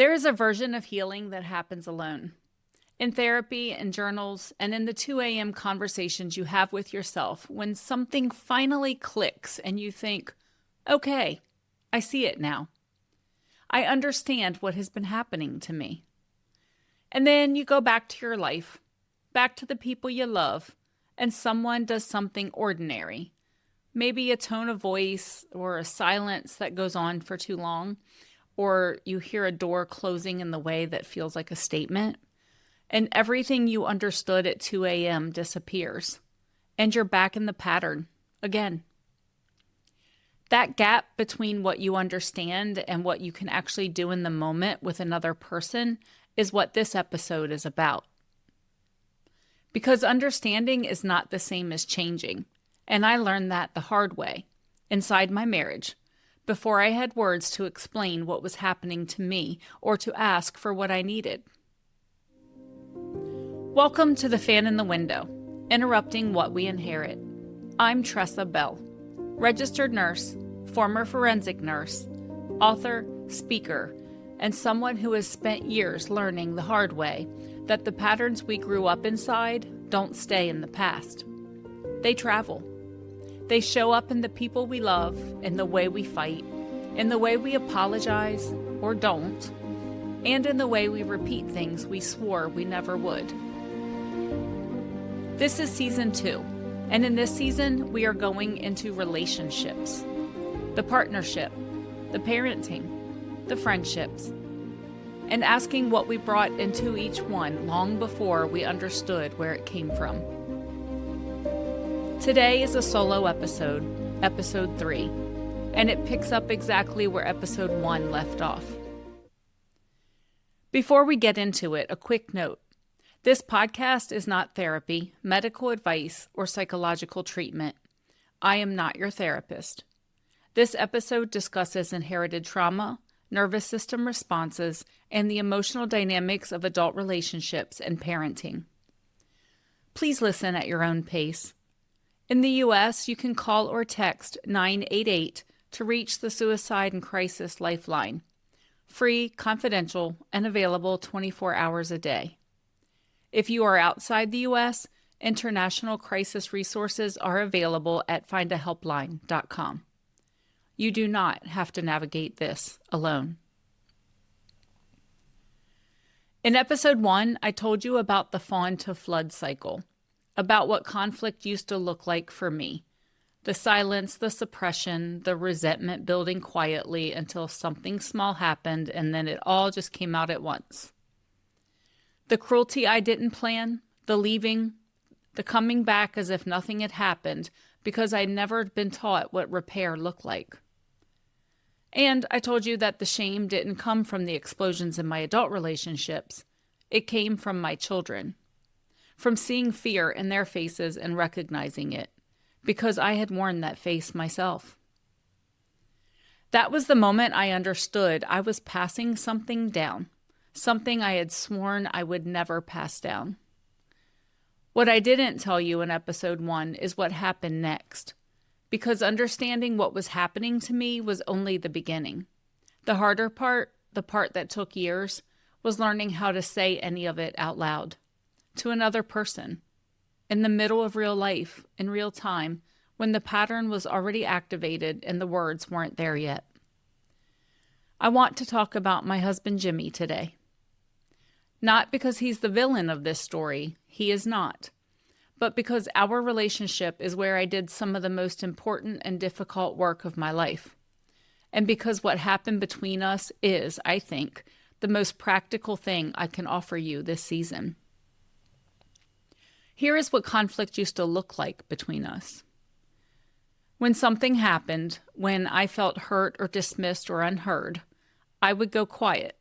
There is a version of healing that happens alone. In therapy and journals and in the 2 a.m. conversations you have with yourself when something finally clicks and you think, okay, I see it now. I understand what has been happening to me. And then you go back to your life, back to the people you love, and someone does something ordinary. Maybe a tone of voice or a silence that goes on for too long, or you hear a door closing in the way that feels like a statement, and everything you understood at 2 a.m. disappears, and you're back in the pattern again. That gap between what you understand and what you can actually do in the moment with another person is what this episode is about. Because understanding is not the same as changing, and I learned that the hard way, inside my marriage, before I had words to explain what was happening to me or to ask for what I needed. Welcome to The Fan in the Window, interrupting what we inherit. I'm Tressa Bell, registered nurse, former forensic nurse, author, speaker, and someone who has spent years learning the hard way that the patterns we grew up inside don't stay in the past. They travel. They show up in the people we love, in the way we fight, in the way we apologize or don't, and in the way we repeat things we swore we never would. This is season 2, and in this season, we are going into relationships. The partnership, the parenting, the friendships, and asking what we brought into each one long before we understood where it came from. Today is a solo episode, episode 3, and it picks up exactly where episode 1 left off. Before we get into it, a quick note. This podcast is not therapy, medical advice, or psychological treatment. I am not your therapist. This episode discusses inherited trauma, nervous system responses, and the emotional dynamics of adult relationships and parenting. Please listen at your own pace. In the U.S., you can call or text 988 to reach the Suicide and Crisis Lifeline. Free, confidential, and available 24 hours a day. If you are outside the U.S., international crisis resources are available at findahelpline.com. You do not have to navigate this alone. In episode 1, I told you about the fawn-to-flood cycle, about what conflict used to look like for me. The silence, the suppression, the resentment building quietly until something small happened and then it all just came out at once. The cruelty I didn't plan, the leaving, the coming back as if nothing had happened because I'd never been taught what repair looked like. And I told you that the shame didn't come from the explosions in my adult relationships. It came from my children. From seeing fear in their faces and recognizing it, because I had worn that face myself. That was the moment I understood I was passing something down, something I had sworn I would never pass down. What I didn't tell you in episode 1 is what happened next, because understanding what was happening to me was only the beginning. The harder part, the part that took years, was learning how to say any of it out loud. To another person, in the middle of real life, in real time, when the pattern was already activated and the words weren't there yet. I want to talk about my husband Jimmy today. Not because he's the villain of this story, he is not, but because our relationship is where I did some of the most important and difficult work of my life. And because what happened between us is, I think, the most practical thing I can offer you this season. Here is what conflict used to look like between us. When something happened, when I felt hurt or dismissed or unheard, I would go quiet.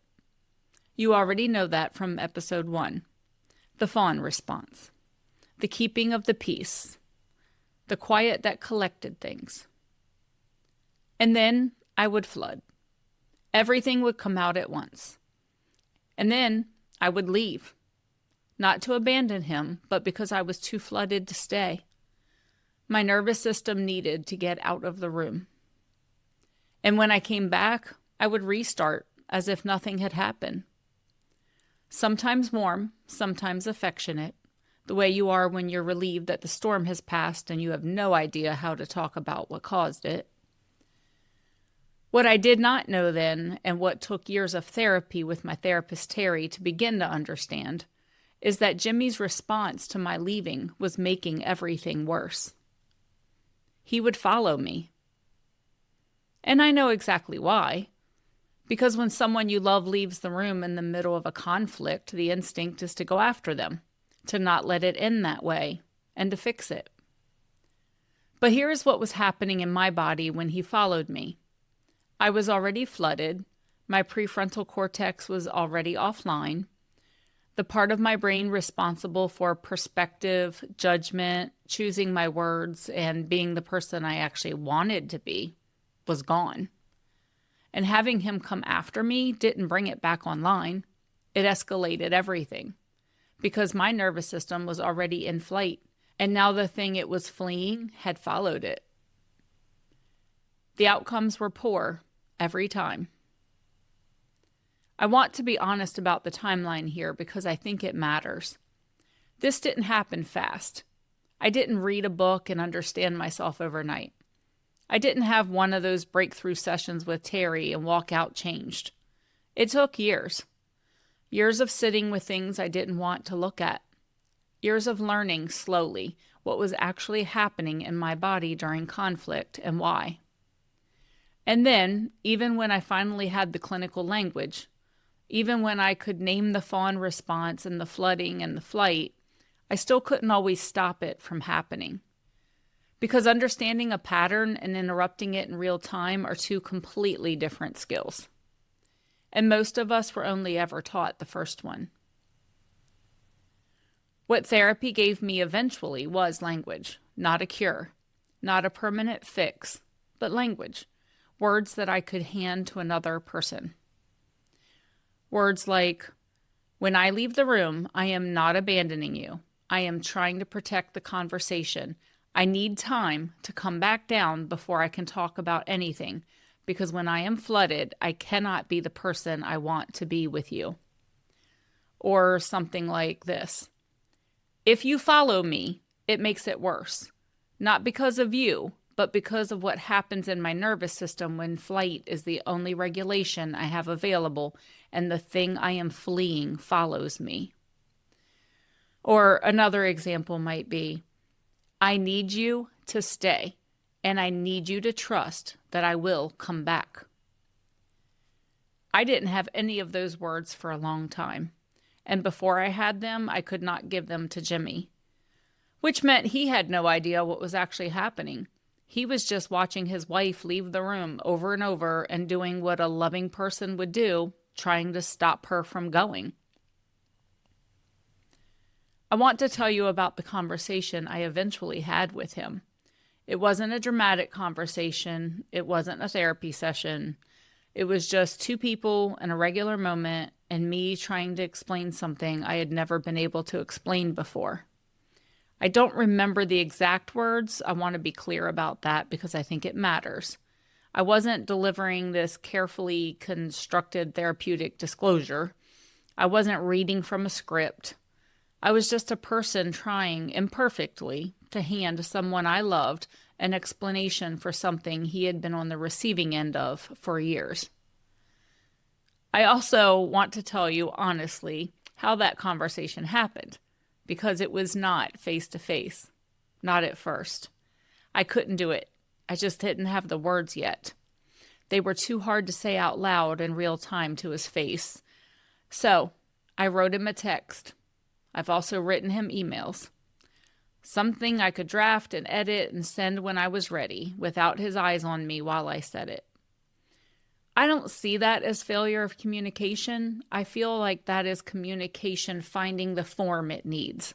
You already know that from episode 1. The fawn response. The keeping of the peace. The quiet that collected things. And then I would flood. Everything would come out at once. And then I would leave. Not to abandon him, but because I was too flooded to stay. My nervous system needed to get out of the room. And when I came back, I would restart as if nothing had happened. Sometimes warm, sometimes affectionate, the way you are when you're relieved that the storm has passed and you have no idea how to talk about what caused it. What I did not know then, and what took years of therapy with my therapist Terry to begin to understand, is that Jimmy's response to my leaving was making everything worse. He would follow me. And I know exactly why. Because when someone you love leaves the room in the middle of a conflict, the instinct is to go after them, to not let it end that way, and to fix it. But here is what was happening in my body when he followed me. I was already flooded. My prefrontal cortex was already offline. The part of my brain responsible for perspective, judgment, choosing my words, and being the person I actually wanted to be was gone. And having him come after me didn't bring it back online. It escalated everything because my nervous system was already in flight, and now the thing it was fleeing had followed it. The outcomes were poor every time. I want to be honest about the timeline here because I think it matters. This didn't happen fast. I didn't read a book and understand myself overnight. I didn't have one of those breakthrough sessions with Terry and walk out changed. It took years. Years of sitting with things I didn't want to look at. Years of learning slowly what was actually happening in my body during conflict and why. And then, even when I finally had the clinical language, even when I could name the fawn response and the flooding and the flight, I still couldn't always stop it from happening. Because understanding a pattern and interrupting it in real time are two completely different skills. And most of us were only ever taught the first one. What therapy gave me eventually was language, not a cure, not a permanent fix, but language, words that I could hand to another person. Words like, when I leave the room, I am not abandoning you. I am trying to protect the conversation. I need time to come back down before I can talk about anything, because when I am flooded, I cannot be the person I want to be with you. Or something like this. If you follow me, it makes it worse. Not because of you, but because of what happens in my nervous system when flight is the only regulation I have available and the thing I am fleeing follows me. Or another example might be, I need you to stay, and I need you to trust that I will come back. I didn't have any of those words for a long time, and before I had them, I could not give them to Jimmy, which meant he had no idea what was actually happening. He was just watching his wife leave the room over and over and doing what a loving person would do, trying to stop her from going. I want to tell you about the conversation I eventually had with him. It wasn't a dramatic conversation. It wasn't a therapy session. It was just two people in a regular moment and me trying to explain something I had never been able to explain before. I don't remember the exact words. I want to be clear about that because I think it matters. I wasn't delivering this carefully constructed therapeutic disclosure. I wasn't reading from a script. I was just a person trying, imperfectly, to hand someone I loved an explanation for something he had been on the receiving end of for years. I also want to tell you honestly how that conversation happened, because it was not face-to-face, not at first. I couldn't do it. I just didn't have the words yet. They were too hard to say out loud in real time to his face. So I wrote him a text. I've also written him emails. Something I could draft and edit and send when I was ready, without his eyes on me while I said it. I don't see that as failure of communication. I feel like that is communication finding the form it needs.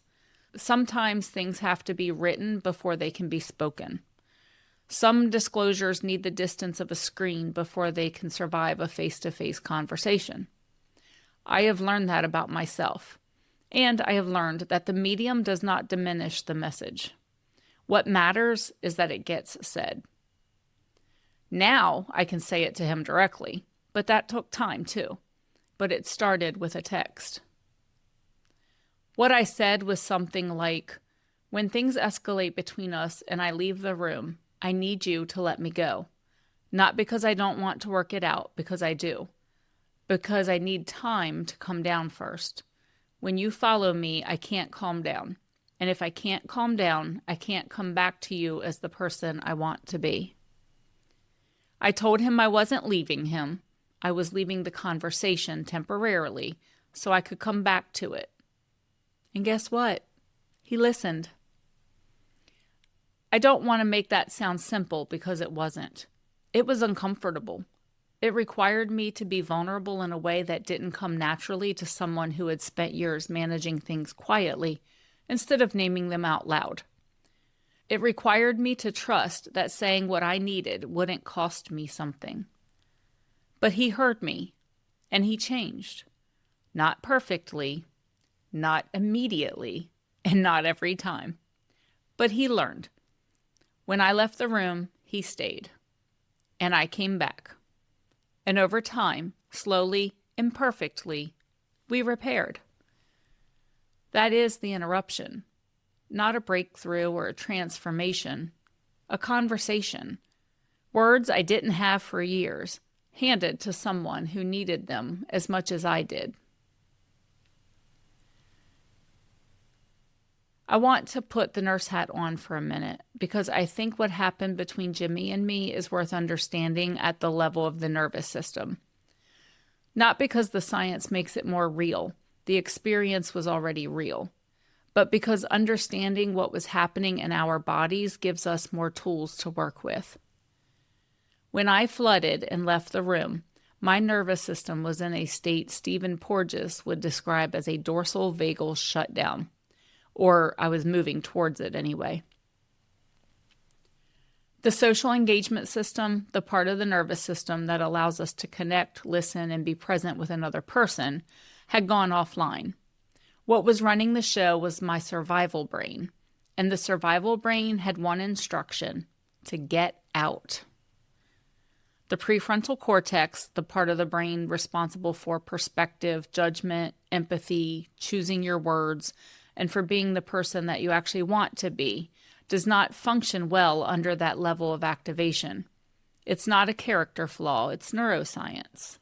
Sometimes things have to be written before they can be spoken. Some disclosures need the distance of a screen before they can survive a face-to-face conversation. I have learned that about myself. And I have learned that the medium does not diminish the message. What matters is that it gets said. Now I can say it to him directly, but that took time too. But it started with a text. What I said was something like, "When things escalate between us and I leave the room, I need you to let me go. Not because I don't want to work it out, because I do. Because I need time to come down first. When you follow me, I can't calm down. And if I can't calm down, I can't come back to you as the person I want to be." I told him I wasn't leaving him. I was leaving the conversation temporarily so I could come back to it. And guess what? He listened. I don't want to make that sound simple because it wasn't. It was uncomfortable. It required me to be vulnerable in a way that didn't come naturally to someone who had spent years managing things quietly instead of naming them out loud. It required me to trust that saying what I needed wouldn't cost me something. But he heard me, and he changed. Not perfectly, not immediately, and not every time. But he learned. When I left the room, he stayed. And I came back. And over time, slowly, imperfectly, we repaired. That is the interruption. Not a breakthrough or a transformation. A conversation. Words I didn't have for years, handed to someone who needed them as much as I did. I want to put the nurse hat on for a minute because I think what happened between Jimmy and me is worth understanding at the level of the nervous system. Not because the science makes it more real, the experience was already real, but because understanding what was happening in our bodies gives us more tools to work with. When I flooded and left the room, my nervous system was in a state Stephen Porges would describe as a dorsal vagal shutdown. Or I was moving towards it anyway. The social engagement system, the part of the nervous system that allows us to connect, listen, and be present with another person, had gone offline. What was running the show was my survival brain, and the survival brain had one instruction: to get out. The prefrontal cortex, the part of the brain responsible for perspective, judgment, empathy, choosing your words, and for being the person that you actually want to be, does not function well under that level of activation. It's not a character flaw, it's neuroscience.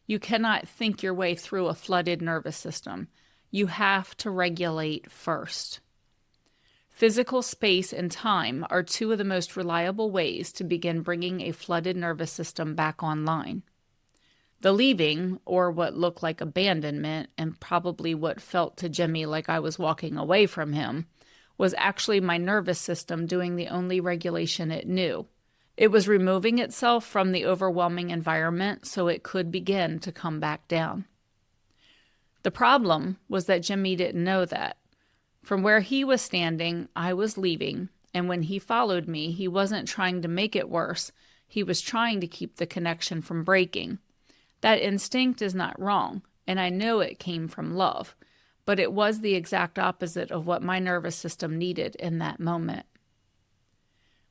You cannot think your way through a flooded nervous system. You have to regulate first. Physical space and time are two of the most reliable ways to begin bringing a flooded nervous system back online. The leaving, or what looked like abandonment, and probably what felt to Jimmy like I was walking away from him, was actually my nervous system doing the only regulation it knew. It was removing itself from the overwhelming environment so it could begin to come back down. The problem was that Jimmy didn't know that. From where he was standing, I was leaving, and when he followed me, he wasn't trying to make it worse. He was trying to keep the connection from breaking. That instinct is not wrong, and I know it came from love, but it was the exact opposite of what my nervous system needed in that moment.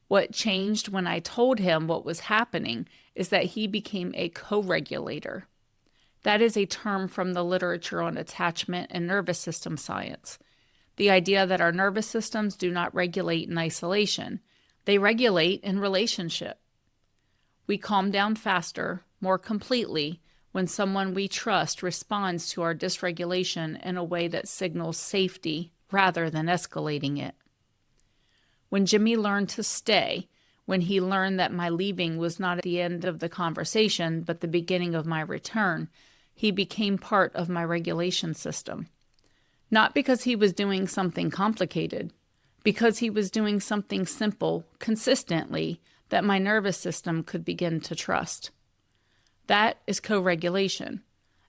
What changed when I told him what was happening is that he became a co-regulator. That is a term from the literature on attachment and nervous system science. The idea that our nervous systems do not regulate in isolation. They regulate in relationship. We calm down faster, more completely, when someone we trust responds to our dysregulation in a way that signals safety rather than escalating it. When Jimmy learned to stay, when he learned that my leaving was not at the end of the conversation but the beginning of my return, he became part of my regulation system. Not because he was doing something complicated, because he was doing something simple, consistently, that my nervous system could begin to trust. That is co-regulation,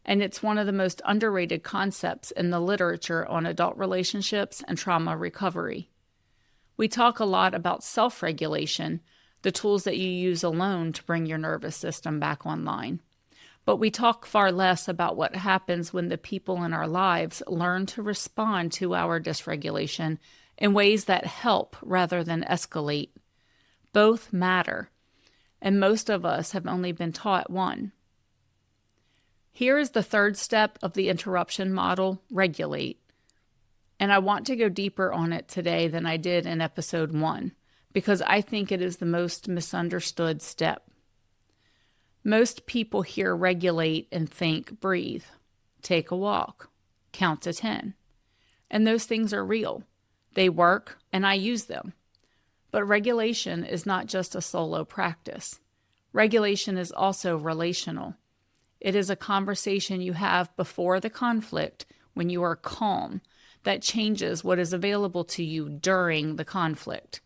and it's one of the most underrated concepts in the literature on adult relationships and trauma recovery. We talk a lot about self-regulation, the tools that you use alone to bring your nervous system back online. But we talk far less about what happens when the people in our lives learn to respond to our dysregulation in ways that help rather than escalate. Both matter, and most of us have only been taught one. Here is the third step of the interruption model, regulate. And I want to go deeper on it today than I did in episode 1, because I think it is the most misunderstood step. Most people hear regulate and think breathe, take a walk, count to 10. And those things are real. They work, and I use them. But regulation is not just a solo practice. Regulation is also relational. It is a conversation you have before the conflict when you are calm that changes what is available to you during the conflict.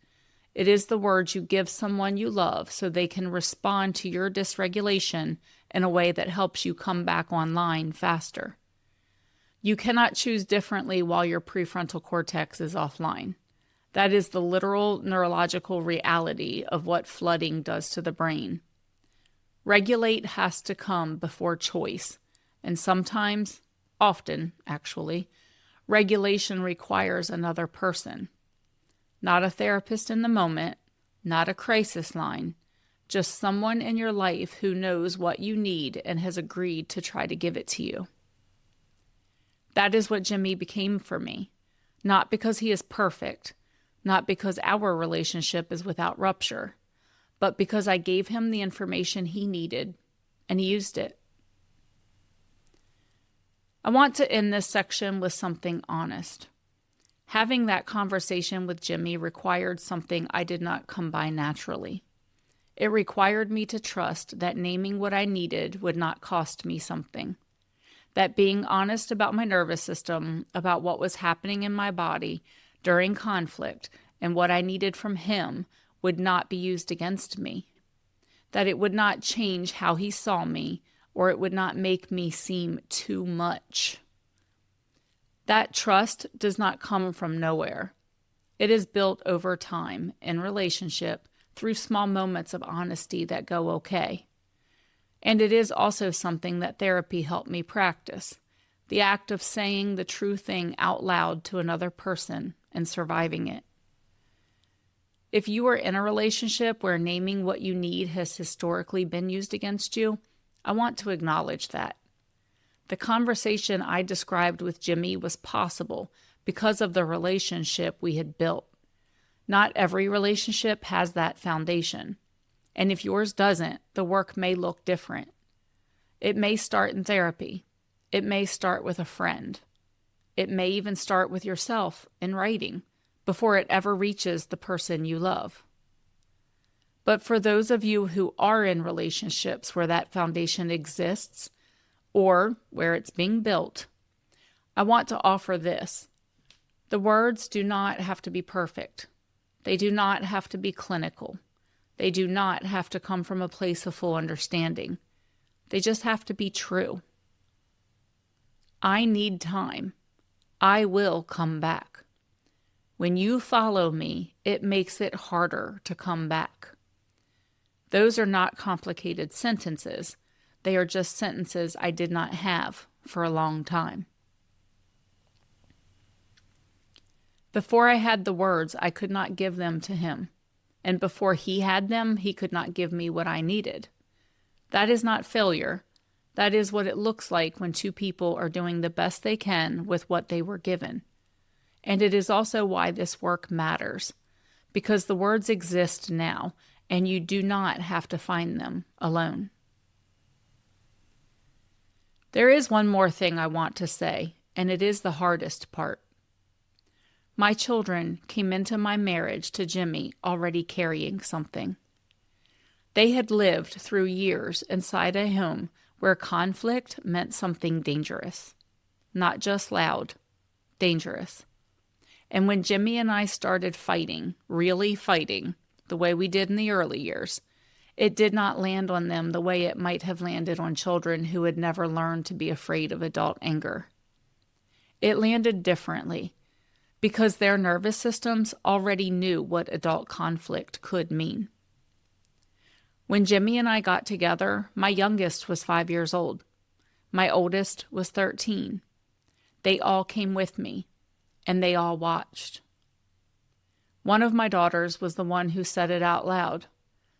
It is the words you give someone you love so they can respond to your dysregulation in a way that helps you come back online faster. You cannot choose differently while your prefrontal cortex is offline. That is the literal neurological reality of what flooding does to the brain. Regulate has to come before choice, and sometimes, often actually, regulation requires another person. Not a therapist in the moment, not a crisis line, just someone in your life who knows what you need and has agreed to try to give it to you. That is what Jimmy became for me, not because he is perfect, not because our relationship is without rupture, but because I gave him the information he needed, and he used it. I want to end this section with something honest. Having that conversation with Jimmy required something I did not come by naturally. It required me to trust that naming what I needed would not cost me something. That being honest about my nervous system, about what was happening in my body during conflict, and what I needed from him would not be used against me. That it would not change how he saw me, or it would not make me seem too much. That trust does not come from nowhere. It is built over time in relationship through small moments of honesty that go okay. And it is also something that therapy helped me practice, the act of saying the true thing out loud to another person and surviving it. If you are in a relationship where naming what you need has historically been used against you, I want to acknowledge that. The conversation I described with Jimmy was possible because of the relationship we had built. Not every relationship has that foundation. And if yours doesn't, the work may look different. It may start in therapy. It may start with a friend. It may even start with yourself in writing before it ever reaches the person you love. But for those of you who are in relationships where that foundation exists or where it's being built, I want to offer this. The words do not have to be perfect. They do not have to be clinical. They do not have to come from a place of full understanding. They just have to be true. I need time. I will come back. When you follow me, it makes it harder to come back. Those are not complicated sentences. They are just sentences I did not have for a long time. Before I had the words, I could not give them to him. And before he had them, he could not give me what I needed. That is not failure. That is what it looks like when two people are doing the best they can with what they were given. And it is also why this work matters, because the words exist now, and you do not have to find them alone. There is one more thing I want to say, and it is the hardest part. My children came into my marriage to Jimmy already carrying something. They had lived through years inside a home where conflict meant something dangerous. Not just loud, dangerous. And when Jimmy and I started fighting, really fighting, the way we did in the early years, it did not land on them the way it might have landed on children who had never learned to be afraid of adult anger. It landed differently, because their nervous systems already knew what adult conflict could mean. When Jimmy and I got together, my youngest was 5 years old. My oldest was 13. They all came with me, and they all watched. One of my daughters was the one who said it out loud.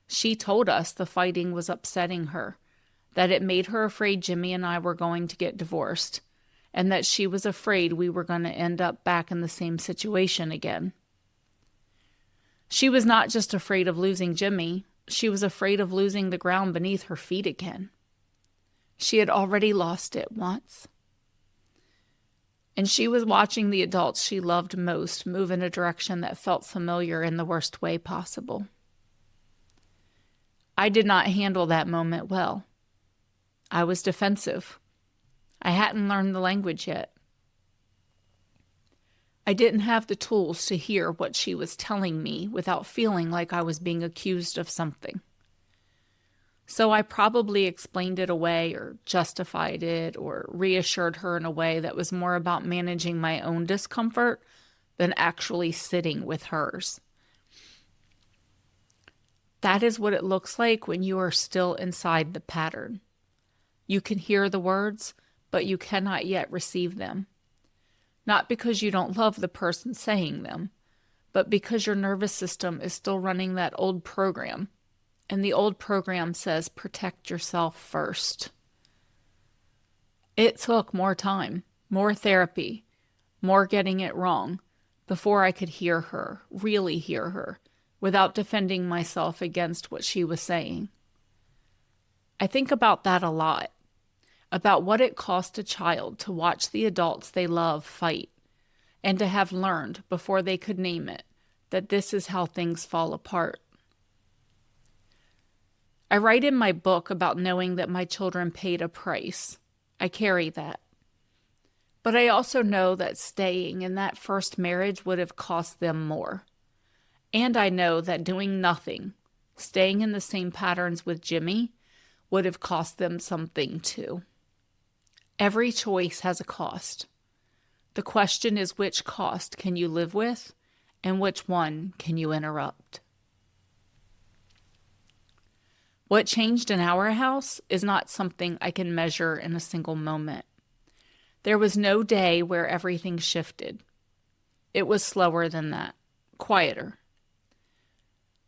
She told us the fighting was upsetting her, that it made her afraid Jimmy and I were going to get divorced, and that she was afraid we were going to end up back in the same situation again. She was not just afraid of losing Jimmy, she was afraid of losing the ground beneath her feet again. She had already lost it once. And she was watching the adults she loved most move in a direction that felt familiar in the worst way possible. I did not handle that moment well. I was defensive. I hadn't learned the language yet. I didn't have the tools to hear what she was telling me without feeling like I was being accused of something. So I probably explained it away or justified it or reassured her in a way that was more about managing my own discomfort than actually sitting with hers. That is what it looks like when you are still inside the pattern. You can hear the words, but you cannot yet receive them. Not because you don't love the person saying them, but because your nervous system is still running that old program. And the old program says, protect yourself first. It took more time, more therapy, more getting it wrong before I could hear her, really hear her, without defending myself against what she was saying. I think about that a lot, about what it cost a child to watch the adults they love fight, and to have learned before they could name it that this is how things fall apart. I write in my book about knowing that my children paid a price. I carry that. But I also know that staying in that first marriage would have cost them more. And I know that doing nothing, staying in the same patterns with Jimmy, would have cost them something too. Every choice has a cost. The question is, which cost can you live with, and which one can you interrupt? What changed in our house is not something I can measure in a single moment. There was no day where everything shifted. It was slower than that, quieter.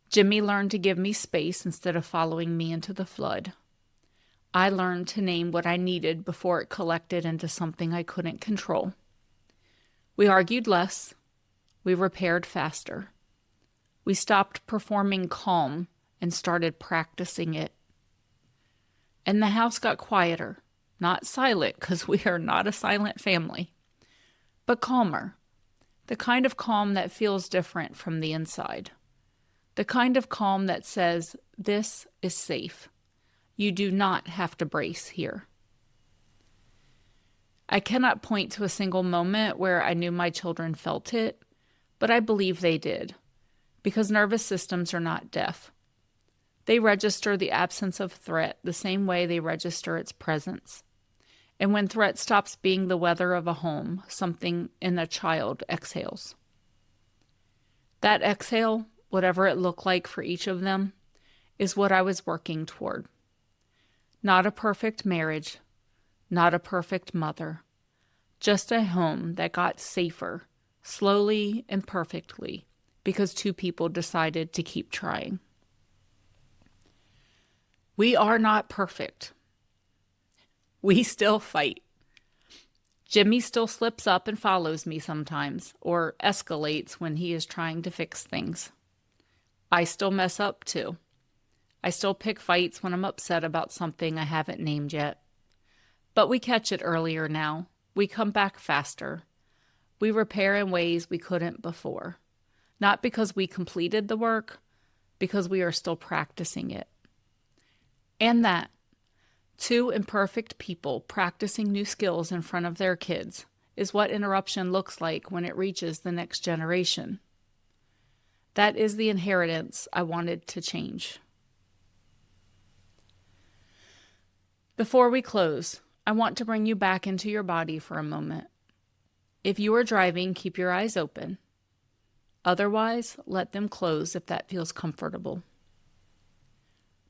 Jimmy learned to give me space instead of following me into the flood. I learned to name what I needed before it collected into something I couldn't control. We argued less. We repaired faster. We stopped performing calm and started practicing it. And the house got quieter, not silent, because we are not a silent family, but calmer. The kind of calm that feels different from the inside. The kind of calm that says, this is safe. You do not have to brace here. I cannot point to a single moment where I knew my children felt it, but I believe they did, because nervous systems are not deaf. They register the absence of threat the same way they register its presence. And when threat stops being the weather of a home, something in a child exhales. That exhale, whatever it looked like for each of them, is what I was working toward. Not a perfect marriage, not a perfect mother, just a home that got safer, slowly and perfectly, because two people decided to keep trying. We are not perfect. We still fight. Jimmy still slips up and follows me sometimes, or escalates when he is trying to fix things. I still mess up too. I still pick fights when I'm upset about something I haven't named yet. But we catch it earlier now. We come back faster. We repair in ways we couldn't before. Not because we completed the work, because we are still practicing it. And that, two imperfect people practicing new skills in front of their kids, is what interruption looks like when it reaches the next generation. That is the inheritance I wanted to change. Before we close, I want to bring you back into your body for a moment. If you are driving, keep your eyes open. Otherwise, let them close if that feels comfortable.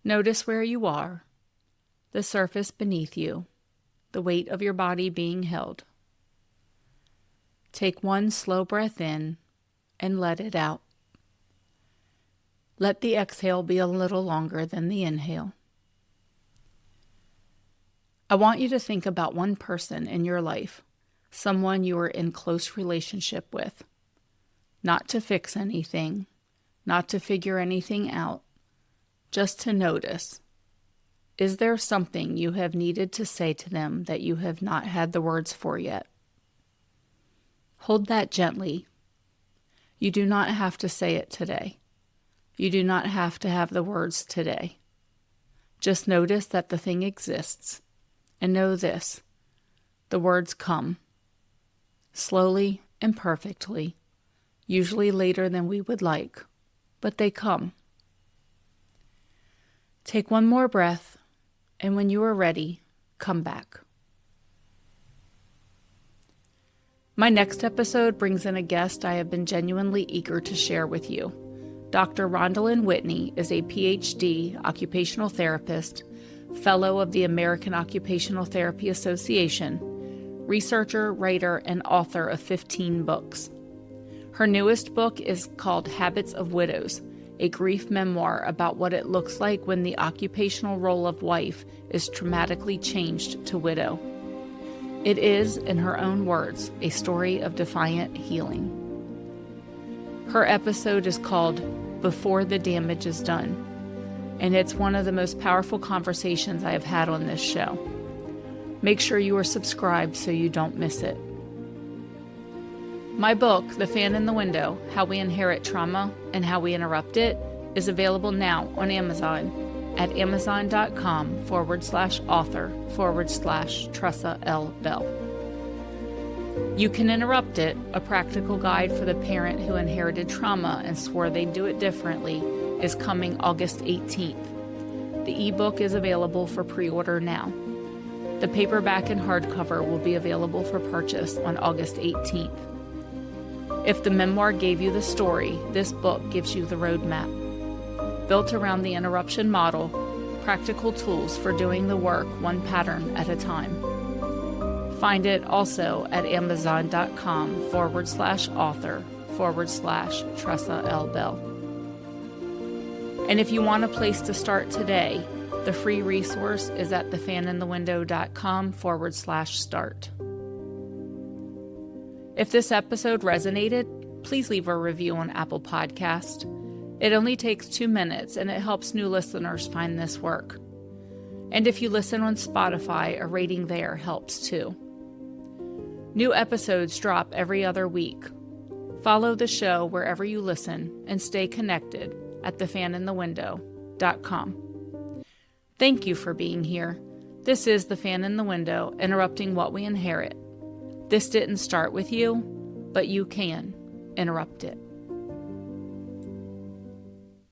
Notice where you are, the surface beneath you, the weight of your body being held. Take one slow breath in and let it out. Let the exhale be a little longer than the inhale. I want you to think about one person in your life, someone you are in close relationship with. Not to fix anything, not to figure anything out, just to notice. Is there something you have needed to say to them that you have not had the words for yet? Hold that gently. You do not have to say it today. You do not have to have the words today. Just notice that the thing exists, and know this: the words come. Slowly and perfectly, usually later than we would like, but they come. Take one more breath, and when you are ready, come back. My next episode brings in a guest I have been genuinely eager to share with you. Dr. Rondalyn Whitney is a PhD occupational therapist, fellow of the American Occupational Therapy Association, researcher, writer, and author of 15 books. Her newest book is called Habits of Widows, a grief memoir about what it looks like when the occupational role of wife is traumatically changed to widow. It is, in her own words, a story of defiant healing. Her episode is called Before the Damage is Done, and it's one of the most powerful conversations I have had on this show. Make sure you are subscribed so you don't miss it. My book, The Fan in the Window: How We Inherit Trauma and How We Interrupt It, is available now on Amazon at amazon.com/author/Tressa L. Bell. You Can Interrupt It, a practical guide for the parent who inherited trauma and swore they'd do it differently, is coming August 18th. The ebook is available for pre-order now. The paperback and hardcover will be available for purchase on August 18th. If the memoir gave you the story, this book gives you the roadmap. Built around the interruption model, practical tools for doing the work one pattern at a time. Find it also at amazon.com/author/Tressa L. Bell. And if you want a place to start today, the free resource is at thefaninthewindow.com/start. If this episode resonated, please leave a review on Apple Podcast. It only takes 2 minutes and it helps new listeners find this work. And if you listen on Spotify, a rating there helps too. New episodes drop every other week. Follow the show wherever you listen and stay connected at thefaninthewindow.com. Thank you for being here. This is The Fan in the Window, interrupting what we inherit. This didn't start with you, but you can interrupt it.